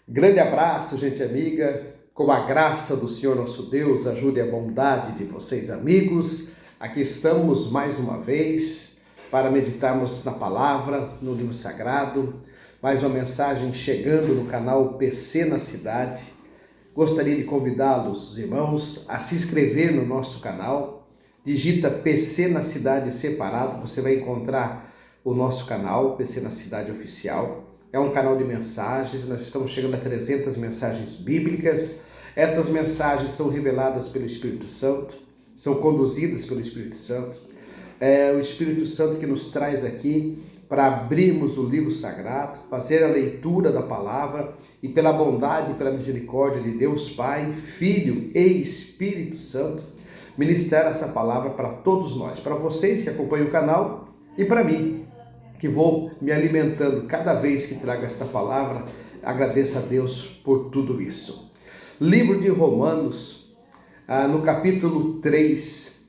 Grande abraço, gente amiga. Com a graça do Senhor nosso Deus, ajude a bondade de vocês, amigos. Aqui estamos mais uma vez para meditarmos na palavra, no livro sagrado. Mais uma mensagem chegando no canal PC na Cidade. Gostaria de convidá-los, os irmãos, a se inscrever no nosso canal. Digita PC na Cidade separado, você vai encontrar o nosso canal, PC na Cidade Oficial. É um canal de mensagens, nós estamos chegando a 300 mensagens bíblicas. Estas mensagens são reveladas pelo Espírito Santo, são conduzidas pelo Espírito Santo. É o Espírito Santo que nos traz aqui para abrirmos o livro sagrado, fazer a leitura da palavra e pela bondade e pela misericórdia de Deus Pai, Filho e Espírito Santo, ministrar essa palavra para todos nós, para vocês que acompanham o canal e para mim, que vou me alimentando cada vez que trago esta palavra. Agradeço a Deus por tudo isso. Livro de Romanos, no capítulo 3,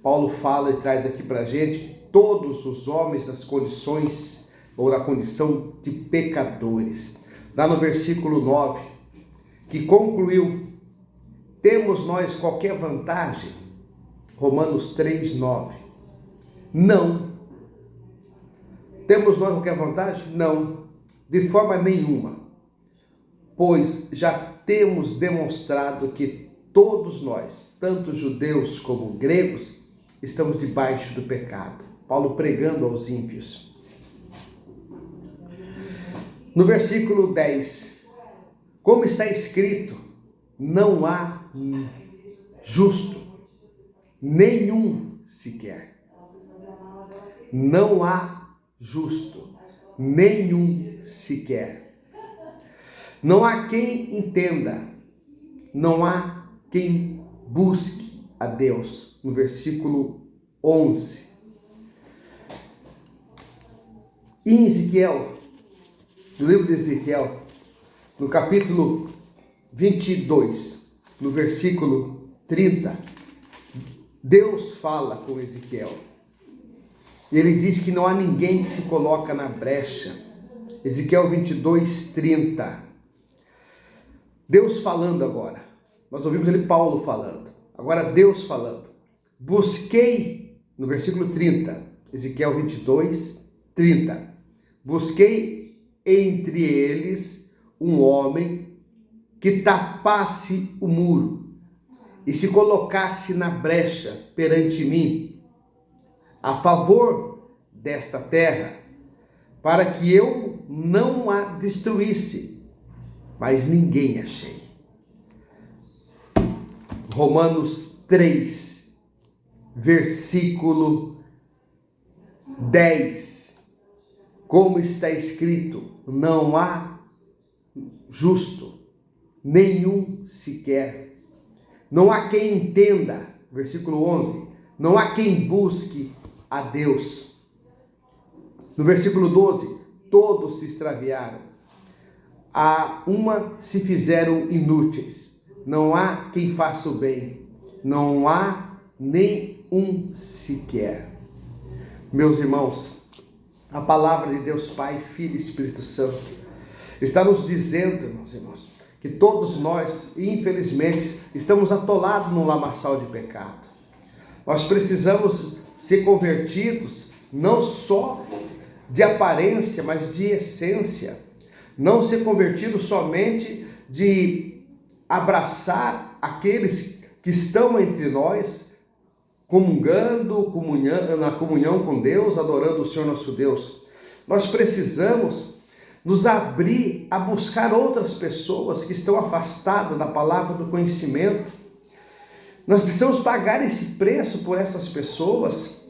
Paulo fala e traz aqui para a gente que todos os homens nas condições ou na condição de pecadores. Lá no versículo 9, que concluiu: temos nós qualquer vantagem? Romanos 3, 9. Não. Temos nós qualquer vantagem? Não, de forma nenhuma, pois já temos demonstrado que todos nós, tanto judeus como gregos, estamos debaixo do pecado. Paulo pregando aos ímpios. No versículo 10, como está escrito, não há justo, nenhum sequer. Não há justo, nenhum sequer. Não há quem entenda, não há quem busque a Deus. No versículo 11. Em Ezequiel, no livro de Ezequiel, no capítulo 22, no versículo 30, Deus fala com Ezequiel. E ele diz que não há ninguém que se coloca na brecha. Ezequiel 22, 30. Deus falando agora. Nós ouvimos ele, Paulo falando. Agora Deus falando. Busquei, no versículo 30, Ezequiel 22, 30. Busquei entre eles um homem que tapasse o muro e se colocasse na brecha perante mim, a favor desta terra, para que eu não a destruísse, mas ninguém achei. Romanos 3, versículo 10. Como está escrito, não há justo, nenhum sequer. Não há quem entenda, versículo 11, não há quem busque a Deus. No versículo 12, todos se extraviaram, a uma se fizeram inúteis, não há quem faça o bem, não há nem um sequer. Meus irmãos, a palavra de Deus Pai, Filho e Espírito Santo está nos dizendo, meus irmãos, que todos nós, infelizmente, estamos atolados num lamaçal de pecado. Nós precisamos ser convertidos, não só de aparência, mas de essência. Não ser convertido somente de abraçar aqueles que estão entre nós, comungando, na comunhão com Deus, adorando o Senhor nosso Deus. Nós precisamos nos abrir a buscar outras pessoas que estão afastadas da palavra do conhecimento. Nós precisamos pagar esse preço por essas pessoas.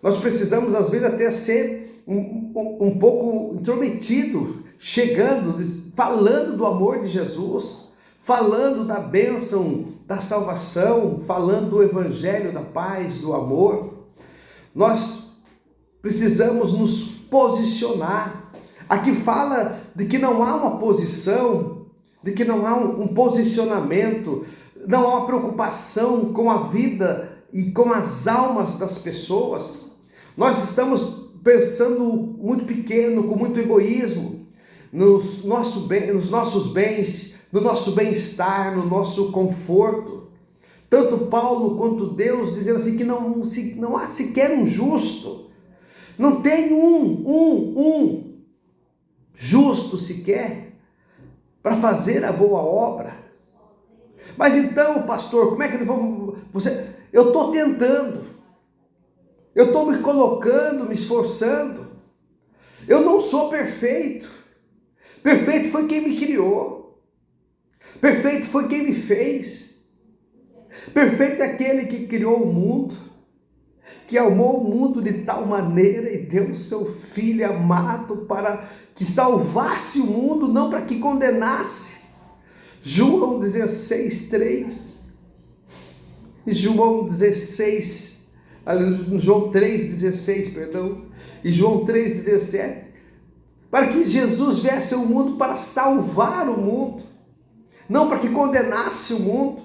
Nós precisamos, às vezes, até ser um pouco intrometido, chegando, falando do amor de Jesus, falando da bênção, da salvação, falando do evangelho, da paz, do amor. Nós precisamos nos posicionar. Aqui fala de que não há uma posição, de que não há um posicionamento, não há uma preocupação com a vida e com as almas das pessoas. Nós estamos pensando muito pequeno, com muito egoísmo. nos nossos bens, no nosso bem-estar, no nosso conforto. Tanto Paulo quanto Deus dizendo assim que não há sequer um justo. Não tem um justo sequer para fazer a boa obra. Mas então, pastor, como é que eu estou tentando, eu estou me colocando, me esforçando, eu não sou perfeito, perfeito foi quem me criou, perfeito foi quem me fez, perfeito é aquele que criou o mundo, que amou o mundo de tal maneira e deu o seu Filho amado para que salvasse o mundo, não para que condenasse. João 16:3, João 3:16, perdão, e João 3:17, para que Jesus viesse ao mundo para salvar o mundo, não para que condenasse o mundo.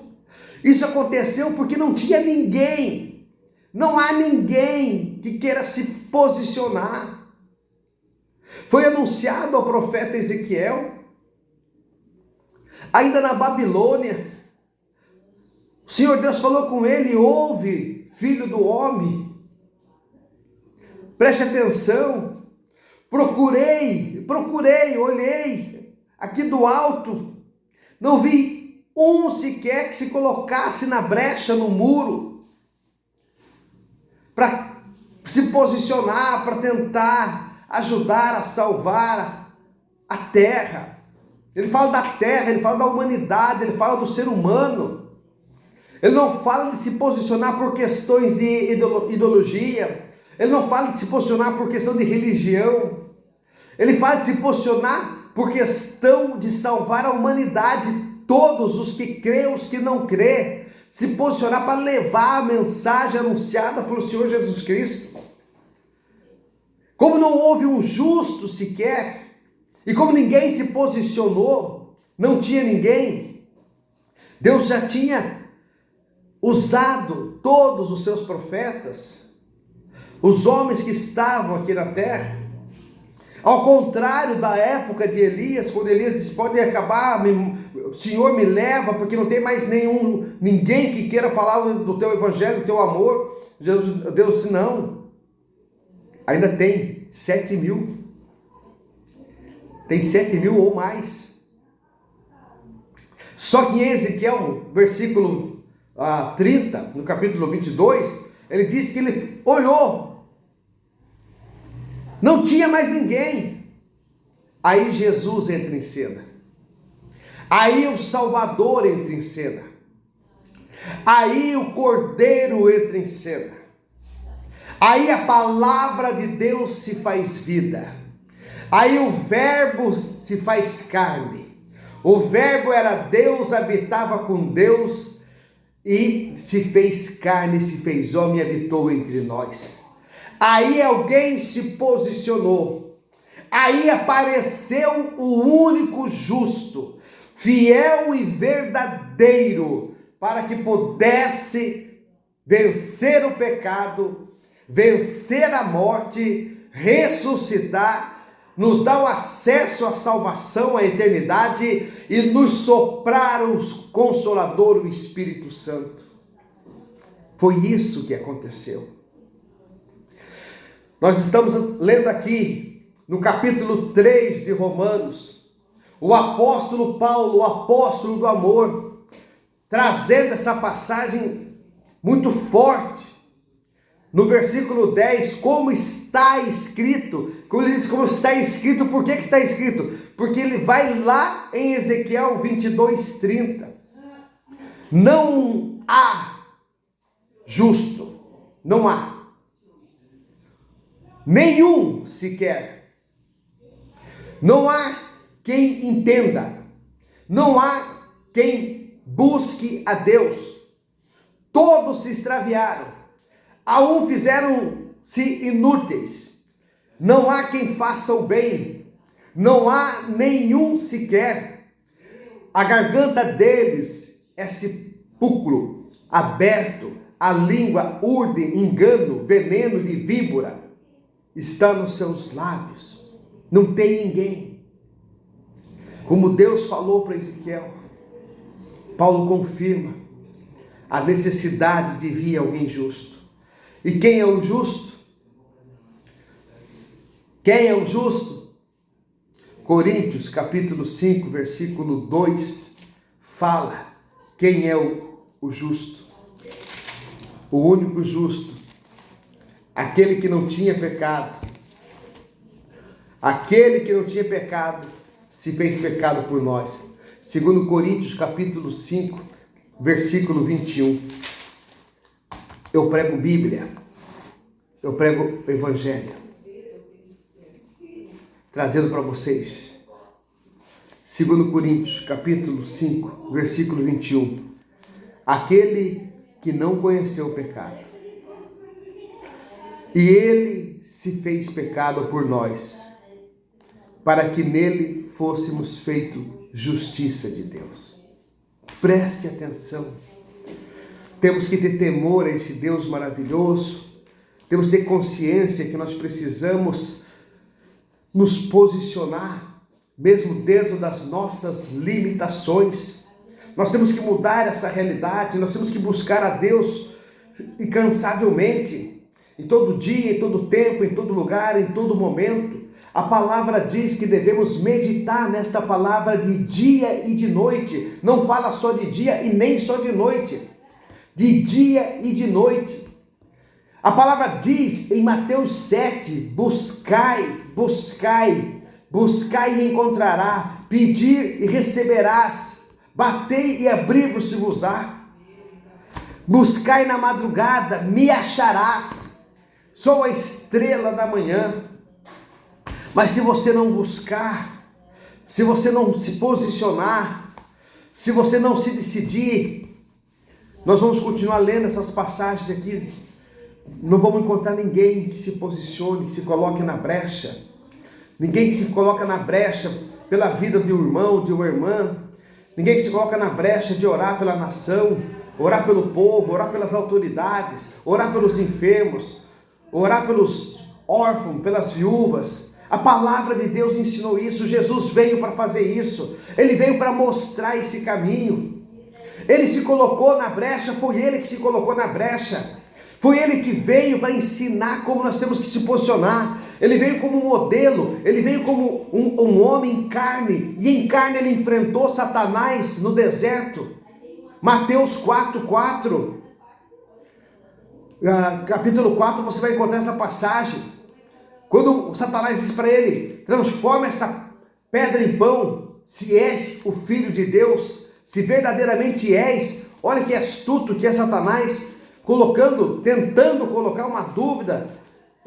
Isso aconteceu porque não tinha ninguém, não há ninguém que queira se posicionar. Foi anunciado ao profeta Ezequiel, ainda na Babilônia, o Senhor Deus falou com ele: ouve, filho do homem, preste atenção, procurei, olhei aqui do alto, não vi um sequer que se colocasse na brecha, no muro, para se posicionar, para tentar ajudar a salvar a terra. Ele fala da terra, ele fala da humanidade, ele fala do ser humano. Ele não fala de se posicionar por questões de ideologia, ele não fala de se posicionar por questão de religião, ele fala de se posicionar por questão de salvar a humanidade, todos os que crêem, os que não crêem, se posicionar para levar a mensagem anunciada pelo Senhor Jesus Cristo. Como não houve um justo sequer, e como ninguém se posicionou, não tinha ninguém, Deus já tinha usado todos os seus profetas, os homens que estavam aqui na terra, ao contrário da época de Elias, quando Elias disse: pode acabar, Senhor, me leva, porque não tem mais ninguém que queira falar do teu evangelho, do teu amor. Deus disse: não, ainda tem 7.000, tem 7.000 ou mais. Só que em Ezequiel, versículo 30, no capítulo 22, ele diz que ele olhou, não tinha mais ninguém. Aí Jesus entra em cena, aí o Salvador entra em cena, aí o Cordeiro entra em cena, aí a palavra de Deus se faz vida, aí o Verbo se faz carne. O Verbo era Deus, habitava com Deus e se fez carne, se fez homem e habitou entre nós. Aí alguém se posicionou, aí apareceu o único justo, fiel e verdadeiro, para que pudesse vencer o pecado, vencer a morte, ressuscitar, nos dar o acesso à salvação, à eternidade e nos soprar o Consolador, o Espírito Santo. Foi isso que aconteceu. Nós estamos lendo aqui no capítulo 3 de Romanos, o apóstolo Paulo, o apóstolo do amor, trazendo essa passagem muito forte. No versículo 10, como está escrito, quando ele diz como está escrito, por que está escrito? Porque ele vai lá em Ezequiel 22:30. Não há justo, não há nenhum sequer, não há quem entenda, não há quem busque a Deus, todos se extraviaram, a um fizeram-se inúteis, não há quem faça o bem, não há nenhum sequer, a garganta deles é sepulcro aberto, a língua urde, engano, veneno de víbora está nos seus lábios, não tem ninguém. Como Deus falou para Ezequiel, Paulo confirma a necessidade de vir alguém justo. E quem é o justo? Quem é o justo? Coríntios, capítulo 5, versículo 2, fala quem é o justo. O único justo, aquele que não tinha pecado. Aquele que não tinha pecado se fez pecado por nós. Segundo Coríntios, capítulo 5, versículo 21. Eu prego Bíblia, eu prego Evangelho, trazendo para vocês. Segundo Coríntios, capítulo 5, versículo 21. Aquele que não conheceu o pecado, e ele se fez pecado por nós, para que nele fôssemos feito justiça de Deus. Preste atenção. Temos que ter temor a esse Deus maravilhoso. Temos que ter consciência que nós precisamos nos posicionar, mesmo dentro das nossas limitações. Nós temos que mudar essa realidade, nós temos que buscar a Deus incansavelmente, em todo dia, em todo tempo, em todo lugar, em todo momento. A palavra diz que devemos meditar nesta palavra de dia e de noite. Não fala só de dia e nem só de noite. De dia e de noite. A palavra diz em Mateus 7, buscai, buscai, buscai e encontrará, pedir e receberás, batei e abrir-vos-se-vos-á. Buscai na madrugada, me acharás. Sou a estrela da manhã. Mas se você não buscar, se você não se posicionar, se você não se decidir, nós vamos continuar lendo essas passagens aqui. Não vamos encontrar ninguém que se posicione, que se coloque na brecha. Ninguém que se coloca na brecha pela vida de um irmão, de uma irmã. Ninguém que se coloca na brecha de orar pela nação, orar pelo povo, orar pelas autoridades, orar pelos enfermos, orar pelos órfãos, pelas viúvas. A palavra de Deus ensinou isso. Jesus veio para fazer isso. Ele veio para mostrar esse caminho. Ele se colocou na brecha, foi ele que se colocou na brecha. Foi ele que veio para ensinar como nós temos que se posicionar. Ele veio como modelo, ele veio como um homem em carne. E em carne ele enfrentou Satanás no deserto. Mateus 4:4. Capítulo 4, você vai encontrar essa passagem. Quando Satanás diz para ele, transforma essa pedra em pão, se és o Filho de Deus, se verdadeiramente és. Olha que astuto que é Satanás, tentando colocar uma dúvida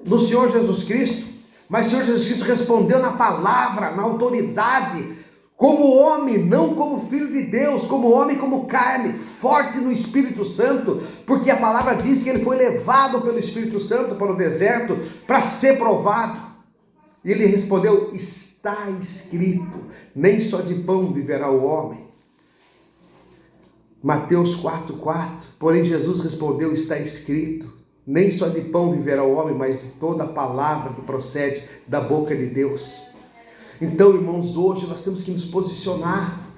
no Senhor Jesus Cristo. Mas o Senhor Jesus Cristo respondeu na palavra, na autoridade, como homem, não como Filho de Deus, como homem, como carne, forte no Espírito Santo, porque a palavra diz que ele foi levado pelo Espírito Santo para o deserto para ser provado. E ele respondeu, está escrito, nem só de pão viverá o homem. Mateus 4:4, porém Jesus respondeu, está escrito, nem só de pão viverá o homem, mas de toda a palavra que procede da boca de Deus. Então, irmãos, hoje nós temos que nos posicionar.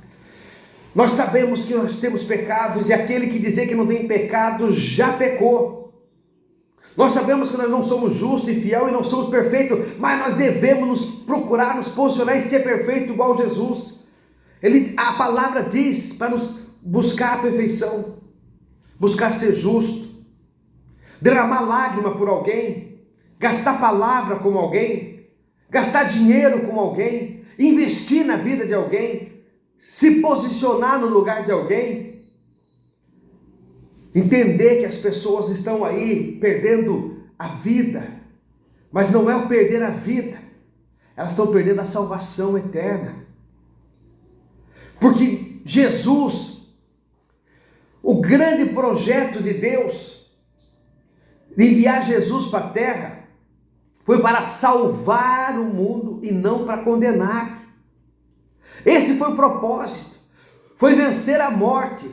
Nós sabemos que nós temos pecados, e aquele que dizer que não tem pecado já pecou. Nós sabemos que nós não somos justos e fiel e não somos perfeitos, mas nós devemos nos procurar, nos posicionar e ser perfeito igual Jesus. A palavra diz para nos buscar a perfeição, buscar ser justo, derramar lágrima por alguém, gastar palavra com alguém, gastar dinheiro com alguém, investir na vida de alguém, se posicionar no lugar de alguém, entender que as pessoas estão aí perdendo a vida, mas não é o perder a vida, elas estão perdendo a salvação eterna, porque Jesus, o grande projeto de Deus, de enviar Jesus para a terra, foi para salvar o mundo e não para condenar. Esse foi o propósito. Foi vencer a morte.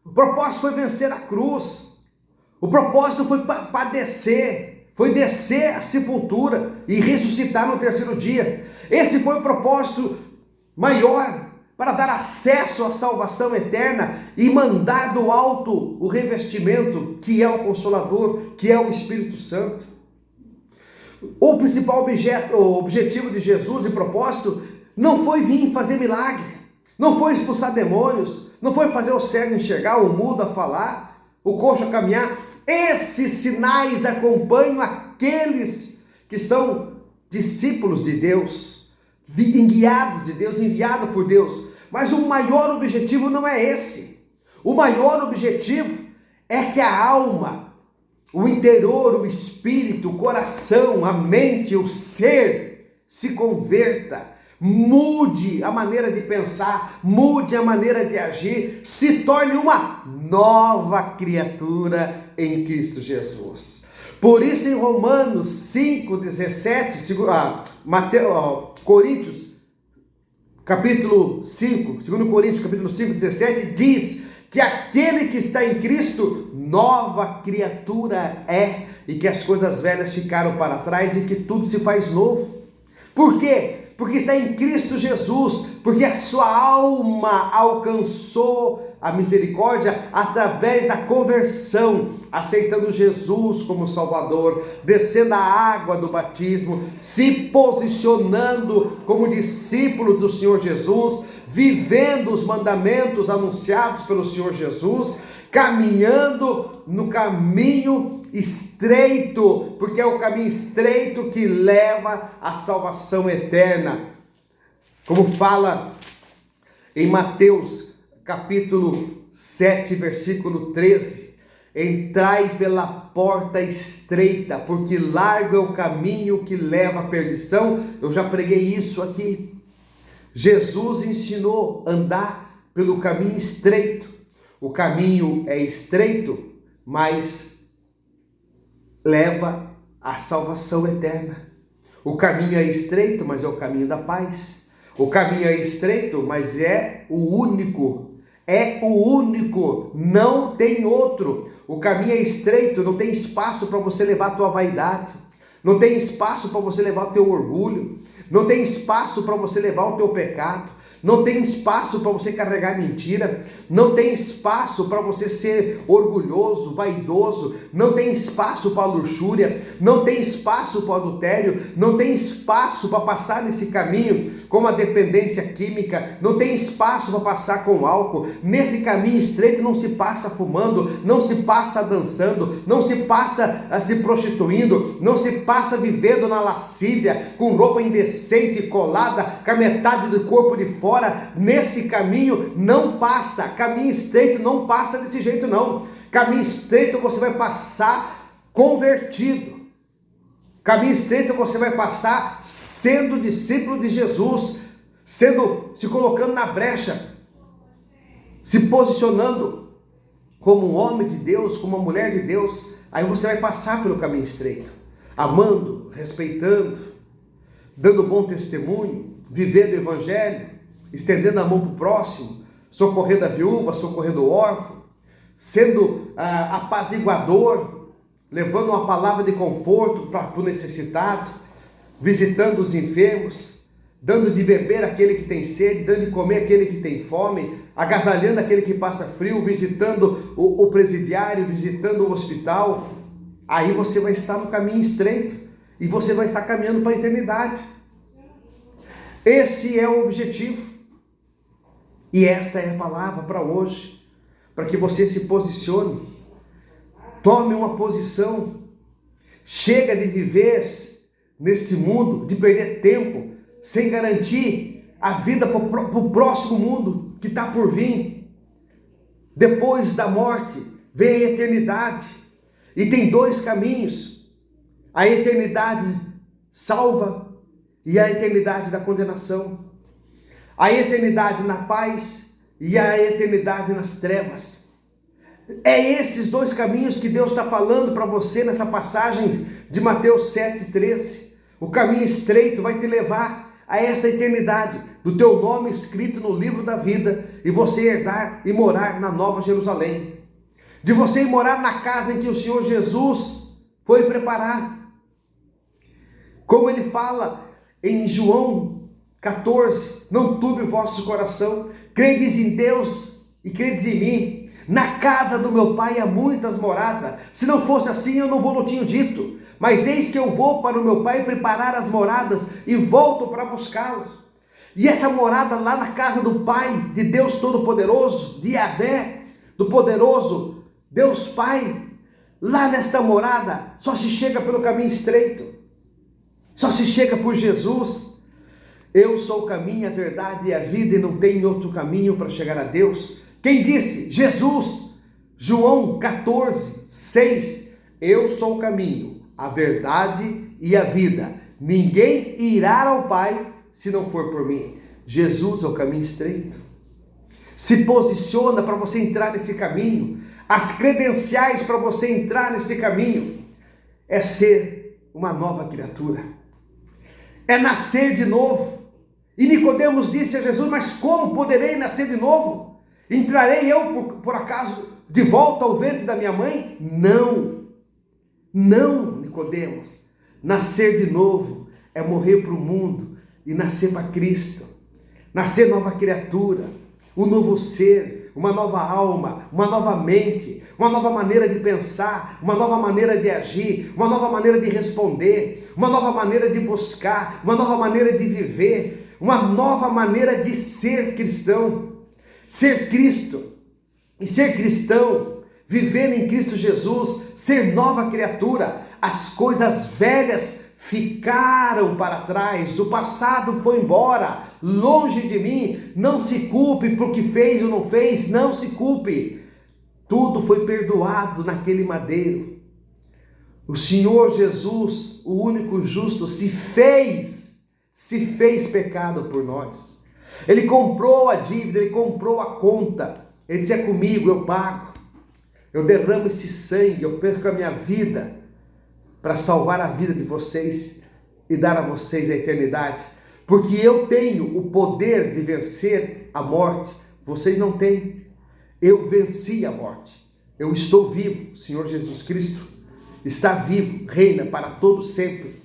O propósito foi vencer a cruz. O propósito foi padecer. Foi descer a sepultura e ressuscitar no terceiro dia. Esse foi o propósito maior para dar acesso à salvação eterna e mandar do alto o revestimento, que é o Consolador, que é o Espírito Santo. O principal objetivo de Jesus e propósito não foi vir fazer milagre, não foi expulsar demônios, não foi fazer o cego enxergar, o mudo a falar, o coxo a caminhar. Esses sinais acompanham aqueles que são discípulos de Deus, enviados de Deus, enviados por Deus. Mas o maior objetivo não é esse. O maior objetivo é que a alma, o interior, o espírito, o coração, a mente, o ser se converta, mude a maneira de pensar, mude a maneira de agir, se torne uma nova criatura em Cristo Jesus. Por isso em Romanos 5:17, Coríntios capítulo 5, 2 Coríntios capítulo 5:17 diz que aquele que está em Cristo, nova criatura é, e que as coisas velhas ficaram para trás e que tudo se faz novo. Por quê? Porque está em Cristo Jesus, porque a sua alma alcançou a misericórdia através da conversão, aceitando Jesus como Salvador, descendo a água do batismo, se posicionando como discípulo do Senhor Jesus, vivendo os mandamentos anunciados pelo Senhor Jesus, caminhando no caminho estreito, porque é o caminho estreito que leva à salvação eterna. Como fala em Mateus capítulo 7, versículo 13, entrai pela porta estreita, porque largo é o caminho que leva à perdição. Eu já preguei isso aqui. Jesus ensinou a andar pelo caminho estreito. O caminho é estreito, mas leva à salvação eterna. O caminho é estreito, mas é o caminho da paz. O caminho é estreito, mas é o único. É o único, não tem outro. O caminho é estreito, não tem espaço para você levar a tua vaidade. Não tem espaço para você levar o teu orgulho. Não tem espaço para você levar o teu pecado. Não tem espaço para você carregar mentira, não tem espaço para você ser orgulhoso, vaidoso, não tem espaço para luxúria, não tem espaço para adultério, não tem espaço para passar nesse caminho com a dependência química, não tem espaço para passar com álcool. Nesse caminho estreito não se passa fumando, não se passa dançando, não se passa se prostituindo, não se passa vivendo na lascívia, com roupa indecente colada, com a metade do corpo de fora. Nesse caminho não passa, caminho estreito não passa desse jeito não. Caminho estreito você vai passar convertido. Caminho estreito você vai passar sendo discípulo de Jesus, se colocando na brecha, se posicionando como um homem de Deus, como uma mulher de Deus. Aí você vai passar pelo caminho estreito, amando, respeitando, dando bom testemunho, vivendo o evangelho, estendendo a mão para o próximo, socorrendo a viúva, socorrendo o órfão, sendo apaziguador, levando uma palavra de conforto para o necessitado, visitando os enfermos, dando de beber aquele que tem sede, dando de comer aquele que tem fome, agasalhando aquele que passa frio, visitando o presidiário, visitando o hospital. Aí você vai estar no caminho estreito e você vai estar caminhando para a eternidade. Esse é o objetivo. E esta é a palavra para hoje, para que você se posicione, tome uma posição, chega de viver neste mundo, de perder tempo, sem garantir a vida para o próximo mundo que está por vir. Depois da morte vem a eternidade, e tem dois caminhos: a eternidade salva e a eternidade da condenação. A eternidade na paz e a eternidade nas trevas. É esses dois caminhos que Deus está falando para você nessa passagem de Mateus 7,13. O caminho estreito vai te levar a essa eternidade, do teu nome escrito no livro da vida, e você herdar e morar na Nova Jerusalém. De você ir morar na casa em que o Senhor Jesus foi preparar. Como ele fala em João 14, não turbe o vosso coração, credes em Deus e credes em mim. Na casa do meu pai há muitas moradas, se não fosse assim eu não tinha dito. Mas eis que eu vou para o meu pai preparar as moradas e volto para buscá-los. E essa morada lá na casa do Pai, de Deus Todo-Poderoso, de Yahvé, do poderoso Deus Pai, lá nesta morada só se chega pelo caminho estreito, só se chega por Jesus. Eu sou o caminho, a verdade e a vida, e não tem outro caminho para chegar a Deus. Quem disse? Jesus. João 14, 6. Eu sou o caminho, a verdade e a vida. Ninguém irá ao Pai se não for por mim. Jesus é o caminho estreito. Se posiciona para você entrar nesse caminho. As credenciais para você entrar nesse caminho é ser uma nova criatura, é nascer de novo. E Nicodemos disse a Jesus: mas como poderei nascer de novo? Entrarei eu por acaso de volta ao ventre da minha mãe? Não, Nicodemos. Nascer de novo é morrer para o mundo e nascer para Cristo, nascer nova criatura, um novo ser, uma nova alma, uma nova mente, uma nova maneira de pensar, uma nova maneira de agir, uma nova maneira de responder, uma nova maneira de buscar, uma nova maneira de viver, uma nova maneira de ser cristão. Ser Cristo e ser cristão, vivendo em Cristo Jesus, ser nova criatura. As coisas velhas ficaram para trás, o passado foi embora, longe de mim. Não se culpe por que fez ou não fez, não se culpe. Tudo foi perdoado naquele madeiro. O Senhor Jesus, o único justo, se fez pecado por nós. Ele comprou a dívida, ele comprou a conta. Ele disse: é comigo, eu pago. Eu derramo esse sangue, eu perco a minha vida para salvar a vida de vocês e dar a vocês a eternidade. Porque eu tenho o poder de vencer a morte, vocês não têm. Eu venci a morte, eu estou vivo. O Senhor Jesus Cristo está vivo, reina para todo sempre.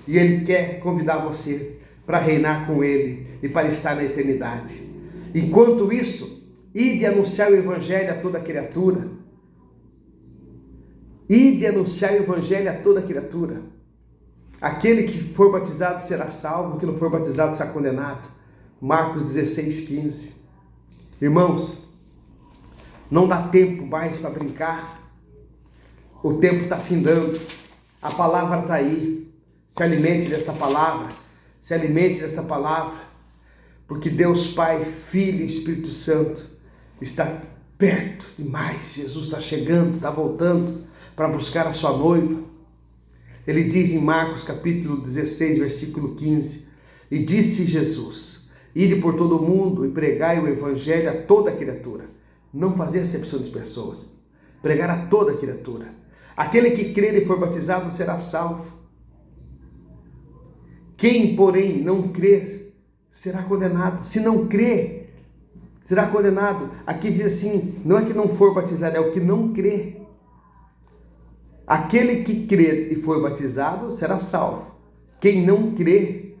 E Ele quer convidar você para reinar com Ele e para estar na eternidade. Enquanto isso, ide anunciar o Evangelho a toda criatura. Ide anunciar o Evangelho a toda criatura. Aquele que for batizado será salvo, o que não for batizado será condenado. Marcos 16, 15. Irmãos, não dá tempo mais para brincar. O tempo está findando. A palavra está aí. Se alimente dessa palavra. Se alimente dessa palavra. Porque Deus Pai, Filho e Espírito Santo está perto demais. Jesus está chegando, está voltando para buscar a sua noiva. Ele diz em Marcos capítulo 16, versículo 15: e disse Jesus: ide por todo o mundo e pregai o Evangelho a toda criatura. Não fazer acepção de pessoas. Pregar a toda criatura. Aquele que crer e for batizado será salvo. Quem, porém, não crer será condenado. Se não crer, será condenado. Aqui diz assim, não é que não for batizado, é o que não crer. Aquele que crer e for batizado será salvo. Quem não crer,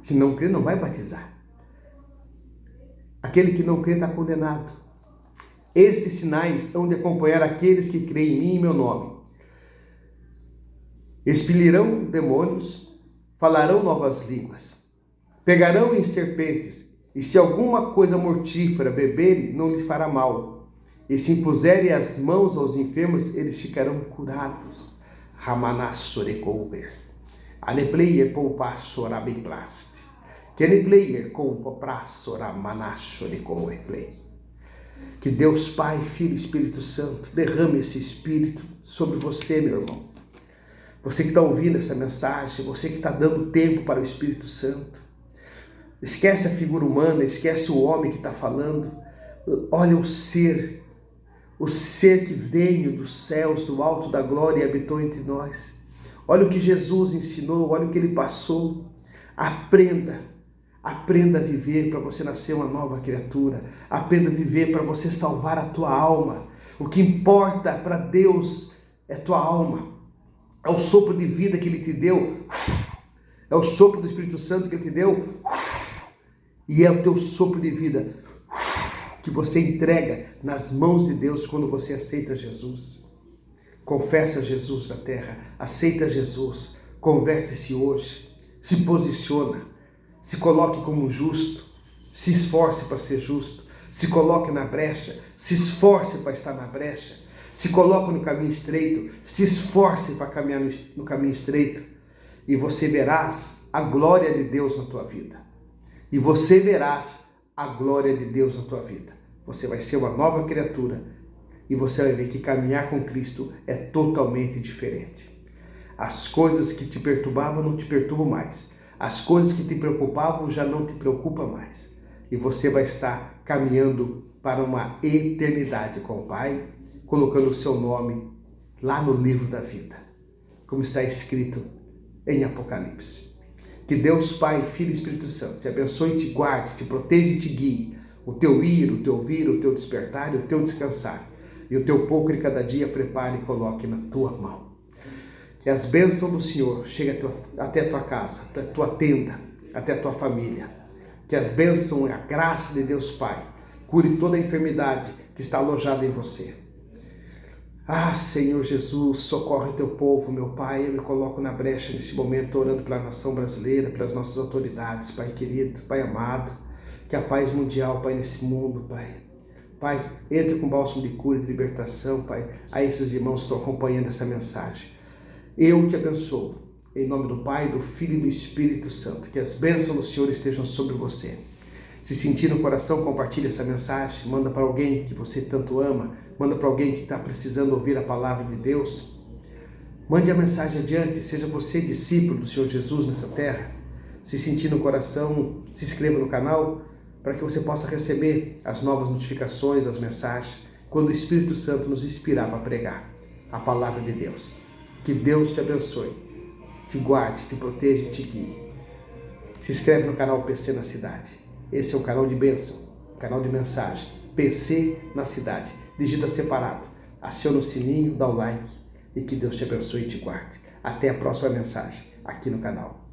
se não crer, não vai batizar. Aquele que não crê está condenado. Estes sinais hão de acompanhar aqueles que creem em mim e em meu nome. Expelirão demônios, falarão novas línguas, pegarão em serpentes, e se alguma coisa mortífera beberem, não lhes fará mal. E se impuserem as mãos aos enfermos, eles ficarão curados. Ramanassorecover. Alepleier poupassораbiplast. Kenepleier poupassораmanassorecover. Que Deus Pai, Filho e Espírito Santo derrame esse Espírito sobre você, meu irmão. Você que está ouvindo essa mensagem, você que está dando tempo para o Espírito Santo. Esquece a figura humana, esquece o homem que está falando. Olha o ser que veio dos céus, do alto da glória e habitou entre nós. Olha o que Jesus ensinou, olha o que Ele passou. Aprenda a viver para você nascer uma nova criatura. Aprenda a viver para você salvar a tua alma. O que importa para Deus é tua alma. É o sopro de vida que Ele te deu. É o sopro do Espírito Santo que Ele te deu. E é o teu sopro de vida que você entrega nas mãos de Deus quando você aceita Jesus. Confessa Jesus na terra, aceita Jesus, converte-se hoje, se posiciona, se coloque como justo, se esforce para ser justo, se coloque na brecha, se esforce para estar na brecha, se coloque no caminho estreito, se esforce para caminhar no caminho estreito, e você verás a glória de Deus na tua vida. E você verás a glória de Deus na tua vida. Você vai ser uma nova criatura e você vai ver que caminhar com Cristo é totalmente diferente. As coisas que te perturbavam não te perturbam mais. As coisas que te preocupavam já não te preocupam mais. E você vai estar caminhando para uma eternidade com o Pai, colocando o seu nome lá no livro da vida, como está escrito em Apocalipse. Que Deus Pai, Filho e Espírito Santo te abençoe, te guarde, te proteja e te guie. O teu ir, o teu vir, o teu despertar e o teu descansar. E o teu pouco de cada dia prepare e coloque na tua mão. Que as bênçãos do Senhor cheguem até a tua casa, até a tua tenda, até a tua família. Que as bênçãos e a graça de Deus Pai cure toda a enfermidade que está alojada em você. Ah, Senhor Jesus, socorre o teu povo, meu Pai. Eu me coloco na brecha neste momento, orando pela nação brasileira, pelas nossas autoridades, Pai querido, Pai amado. Que a paz mundial, Pai, nesse mundo, Pai. Pai, entre com bálsamo de cura e de libertação, Pai, a esses irmãos que estão acompanhando essa mensagem. Eu te abençoo, em nome do Pai, do Filho e do Espírito Santo. Que as bênçãos do Senhor estejam sobre você. Se sentir no coração, compartilhe essa mensagem, manda para alguém que você tanto ama, manda para alguém que está precisando ouvir a palavra de Deus. Mande a mensagem adiante, seja você discípulo do Senhor Jesus nessa terra. Se sentir no coração, se inscreva no canal, para que você possa receber as novas notificações das mensagens, quando o Espírito Santo nos inspirar para pregar a palavra de Deus. Que Deus te abençoe, te guarde, te proteja e te guie. Se inscreve no canal PC na Cidade. Esse é um canal de bênção, um canal de mensagem. PC na Cidade. Digita separado. Aciona o sininho, dá o like e que Deus te abençoe e te guarde. Até a próxima mensagem aqui no canal.